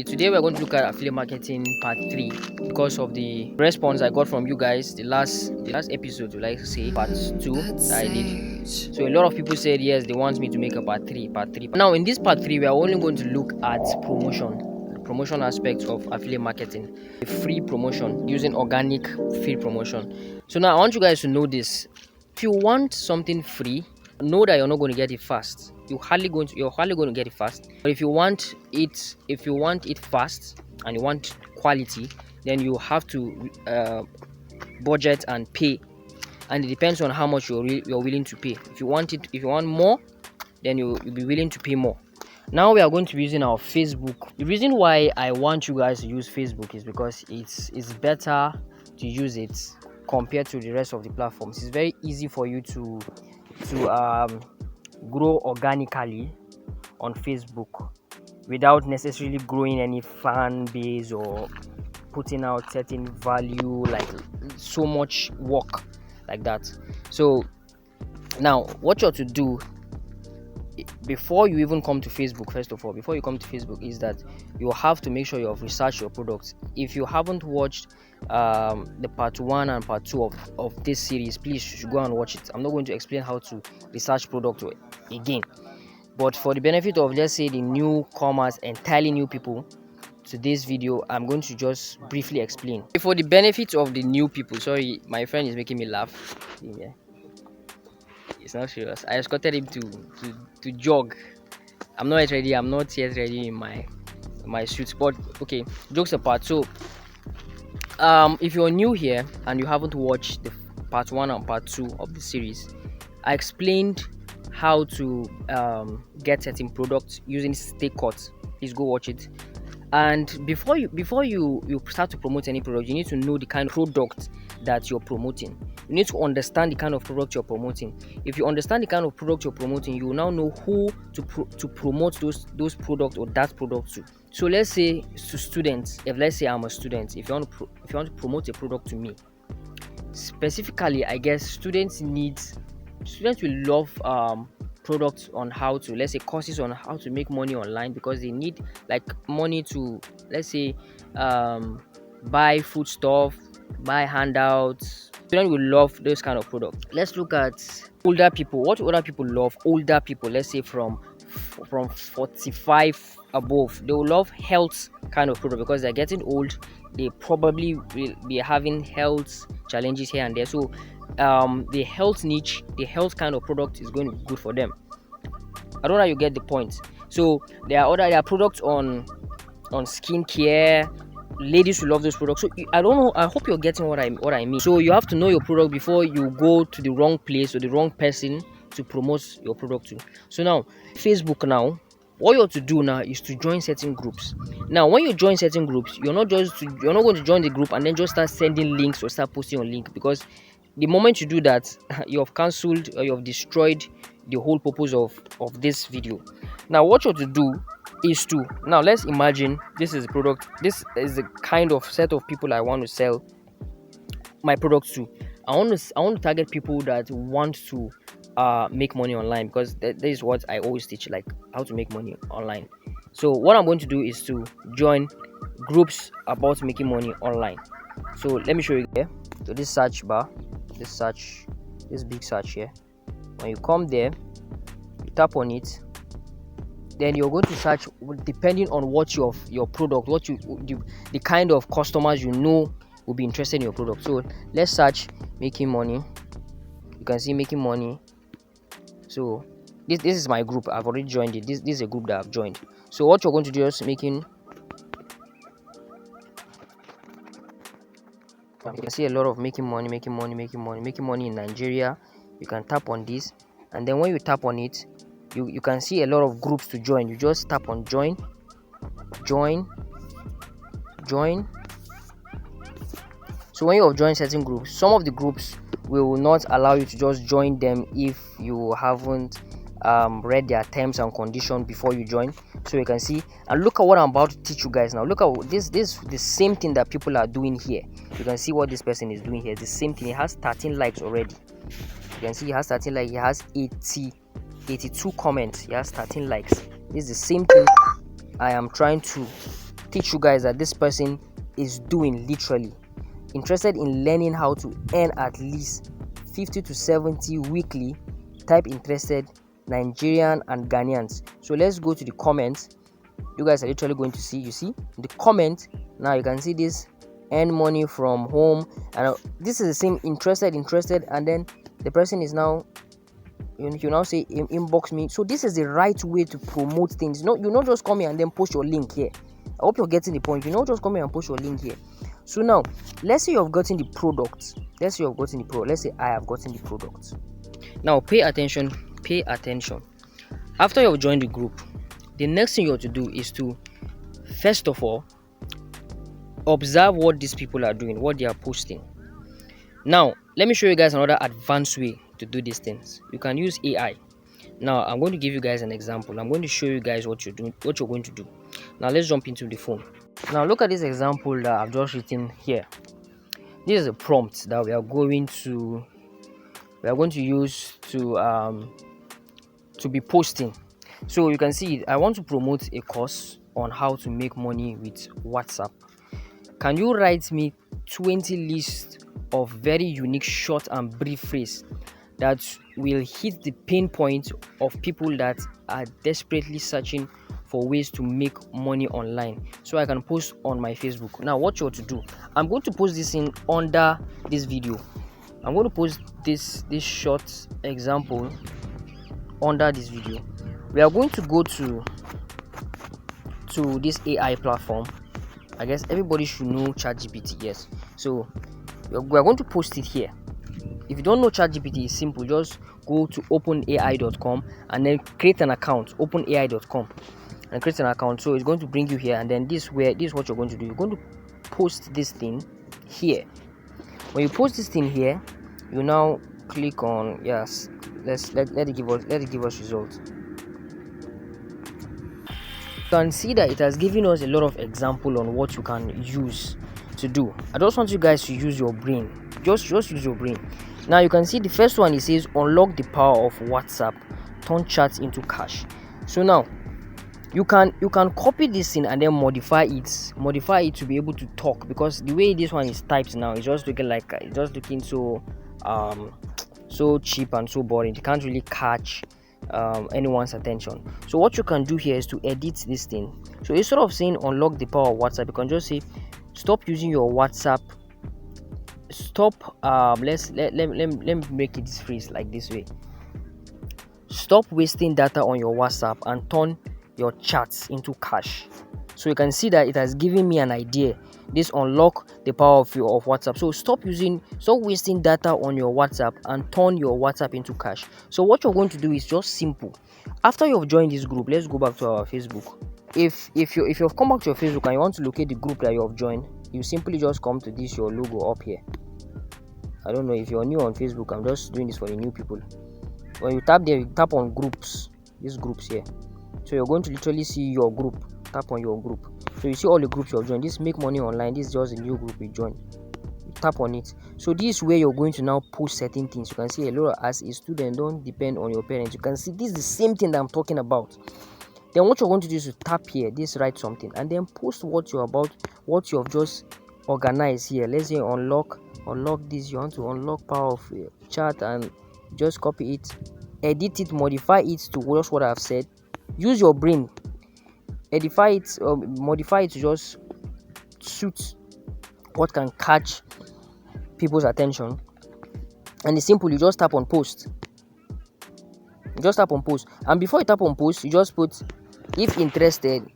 Today we're going to look at affiliate marketing part 3 because of the response I got from you guys. The last episode, you like to say part 2 that I did. So a lot of people said yes, they want me to make a part 3. Now in this part 3, we are only going to look at promotion, the promotion aspect of affiliate marketing, the free promotion using organic free promotion. So now I want you guys to know this. If you want something free, know that you're not going to get it fast. You're hardly going to get it fast. But if you want it fast and you want quality, then you have to budget and pay, and it depends on how much you're willing to pay. If you want more, then you'll be willing to pay more. Now we are going to be using our Facebook. The reason why I want you guys to use Facebook is because it's better to use it compared to the rest of the platforms. It's very easy for you to grow organically on Facebook without necessarily growing any fan base or putting out certain value, like so much work like that. So now what you're to do before you even come to Facebook, first of all, before you come to Facebook, is that you have to make sure you have researched your products. If you haven't watched the part 1 and part 2 of this series, please you should go and watch it. I'm not going to explain how to research product again, but for the benefit of, let's say, the newcomers, entirely new people to this video, I'm going to just briefly explain. For the benefit of the new people, sorry, my friend is making me laugh. Yeah, it's not serious. I escorted him to jog. I'm not yet ready in my suit, but okay, jokes apart. So if you're new here and you haven't watched the part 1 and part 2 of the series, I explained how to get certain products using stake cuts. Please go watch it. And before you start to promote any product, you need to know the kind of product that you're promoting. You need to understand the kind of product you're promoting. If you understand the kind of product you're promoting, you will now know who to promote those products or that product to. So let's say to students, let's say I'm a student, if you want to promote a product to me specifically, I guess students will love products on how to, let's say, courses on how to make money online, because they need like money to, let's say, buy food stuff, buy handouts. Students will love those kind of products. Let's look at older people. What older people love? Older people, let's say from 45 above, they will love health kind of product because they're getting old. They probably will be having health challenges here and there. So the health niche, the health kind of product is going to be good for them. I don't know how you get the point. So there are products on skincare. Ladies will love those products. So I don't know, I hope you're getting what I mean. So you have to know your product before you go to the wrong place or the wrong person to promote your product to. So now Facebook, now what you have to do now is to join certain groups. Now when you join certain groups, you're not going to join the group and then just start sending links or start posting on link, because the moment you do that, you have cancelled or you have destroyed the whole purpose of this video. Now what you have to do is to, now let's imagine this is a product, this is the kind of set of people I want to sell my products to. I want to target people that want to make money online, because that is what I always teach, like how to make money online. So what I'm going to do is to join groups about making money online. So let me show you here. So this search bar, this big search here, when you come there, you tap on it, then you're going to search depending on what your product, the kind of customers you know will be interested in your product. So let's search making money. You can see making money. So this is my group. I've already joined it. This is a group that I've joined. So what you're going to do is making. You can see a lot of making money in Nigeria. You can tap on this, and then when you tap on it, you can see a lot of groups to join. You just tap on join. So when you have joined certain groups, some of the groups will not allow you to just join them if you haven't read their terms and conditions before you join. So you can see, and look at what I'm about to teach you guys now. Look at this the same thing that people are doing here. You can see what this person is doing here. The same thing. He has 13 likes already. You can see he has 13 likes. He has 82 comments. He has 13 likes. This is the same thing I am trying to teach you guys that this person is doing, literally interested in learning how to earn at least 50 to 70 weekly. Type interested, Nigerian and Ghanaians. So let's go to the comments. You guys are literally going to see, you see in the comment now, you can see this earn money from home, and this is the same interested, and then the person is now, you now say inbox me. So this is the right way to promote things. You not just come here and then post your link here. I hope you're getting the point. You not just come here and post your link here. So now let's say you've gotten the product. Let's say I have gotten the product. Now pay attention. After you've joined the group, the next thing you have to do is to, first of all, observe what these people are doing, what they are posting. Now let me show you guys another advanced way to do these things. You can use AI. Now I'm going to give you guys an example. I'm going to show you guys what you're going to do. Now let's jump into the phone. Now look at this example that I've just written here. This is a prompt that we are going to use to be posting. So you can see I want to promote a course on how to make money with WhatsApp. Can you write me 20 lists of very unique, short and brief phrase that will hit the pain point of people that are desperately searching for ways to make money online, so I can post on my Facebook? Now what you want to do, I'm going to post this in under this video. I'm going to post this short example under this video. We are going to go to this AI platform. I guess everybody should know ChatGPT, yes. So we are going to post it here. If you don't know ChatGPT, it's simple. Just go to openai.com and then create an account. Openai.com and create an account. So it's going to bring you here, and then this is what you're going to do. You're going to post this thing here. When you post this thing here, you now click on yes. Let it give us results. You can see that it has given us a lot of example on what you can use to do. I just want you guys to use your brain. Just use your brain. Now you can see the first one, it says unlock the power of WhatsApp, turn chats into cash. So now you can copy this thing and then modify it to be able to talk, because the way this one is typed now, it's just looking so cheap and so boring. It can't really catch anyone's attention. So what you can do here is to edit this thing. So instead of saying unlock the power of WhatsApp, you can just say stop using your WhatsApp. Let me make it this phrase like this way. Stop wasting data on your WhatsApp and turn your chats into cash. So you can see that it has given me an idea. This unlock the power of WhatsApp. So stop wasting data on your WhatsApp and turn your WhatsApp into cash. So what you're going to do is just simple. After you've joined this group, let's go back to our Facebook. If you've come back to your Facebook and you want to locate the group that you have joined, you simply just come to this your logo up here. I don't know if you're new on Facebook. I'm just doing this for the new people. When you tap there, you tap on groups. These groups here. So you're going to literally see your group. Tap on your group. So you see all the groups you have joined. This make money online. This is just a new group you join. You tap on it. So this is where you're going to now post certain things. You can see a lot of, as a student, don't depend on your parents. You can see this is the same thing that I'm talking about. Then what you're going to do is to tap here, this write something, and then post what you have just organized here. Let's say unlock this. You want to unlock power of chat, and just copy it, edit it, modify it to just what I've said. Use your brain. Edify it or modify it to just suit what can catch people's attention. And it's simple. You just tap on post. And before you tap on post, you just put if interested,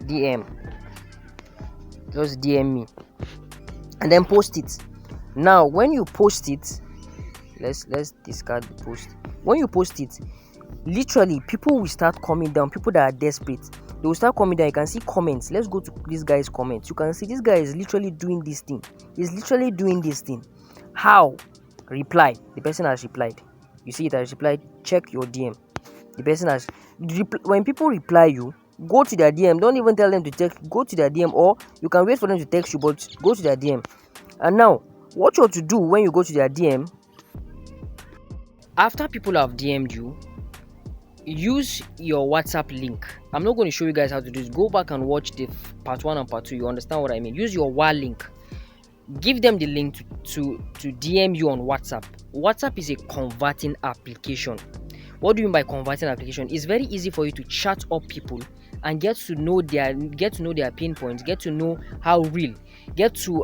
DM. Just DM me and then post it. Now when you post it, let's discard the post. When you post it, literally people will start coming down. People that are desperate, they will start coming down. You can see comments. Let's go to this guy's comments. You can see this guy is literally doing this thing. How? Reply. The person has replied. You see it has replied. Check your DM. The person has when people reply you, go to their DM. Don't even tell them to text. Go to their DM, or you can wait for them to text you, but go to their DM. And now what you have to do when you go to their DM, After people have DM'd you, use your WhatsApp link. I'm not going to show you guys how to do this. Go back and watch the part 1 and part 2. You understand what I mean? Use your Whatt link. Give them the link to DM you on WhatsApp. WhatsApp is a converting application. What do you mean by converting application? It's very easy for you to chat up people and get to know their pain points, get to know how real, get to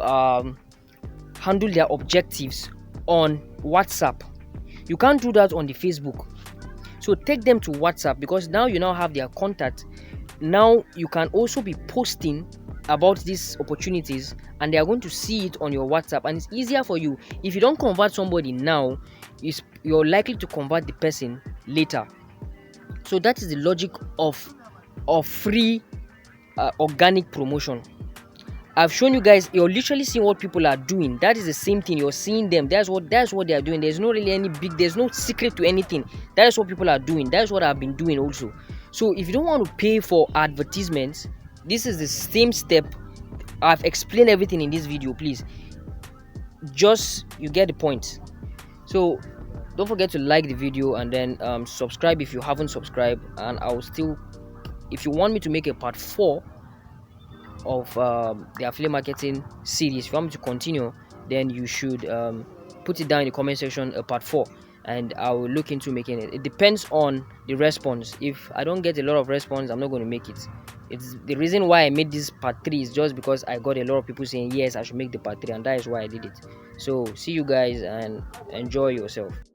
handle their objectives on WhatsApp. You can't do that on the Facebook. So take them to WhatsApp, because now you now have their contact. Now you can also be posting about these opportunities and they are going to see it on your WhatsApp, and it's easier for you. If you don't convert somebody now, you're likely to convert the person later. So that is the logic of free organic promotion. I've shown you guys. You're literally seeing what people are doing. That is the same thing. You're seeing them. That's what they are doing. There's no really there's no secret to anything. That is what people are doing. That is what I've been doing also. So if you don't want to pay for advertisements, this is the same step. I've explained everything in this video. Please, just you get the point. So don't forget to like the video and then subscribe if you haven't subscribed. And if you want me to make a part 4 of the affiliate marketing series, if you want me to continue, then you should put it down in the comment section, part 4, and I will look into making it. It depends on the response. If I don't get a lot of response, I'm not going to make it. It's the reason why I made this part 3 is just because I got a lot of people saying yes, I should make the part 3, and that is why I did it. So see you guys and enjoy yourself.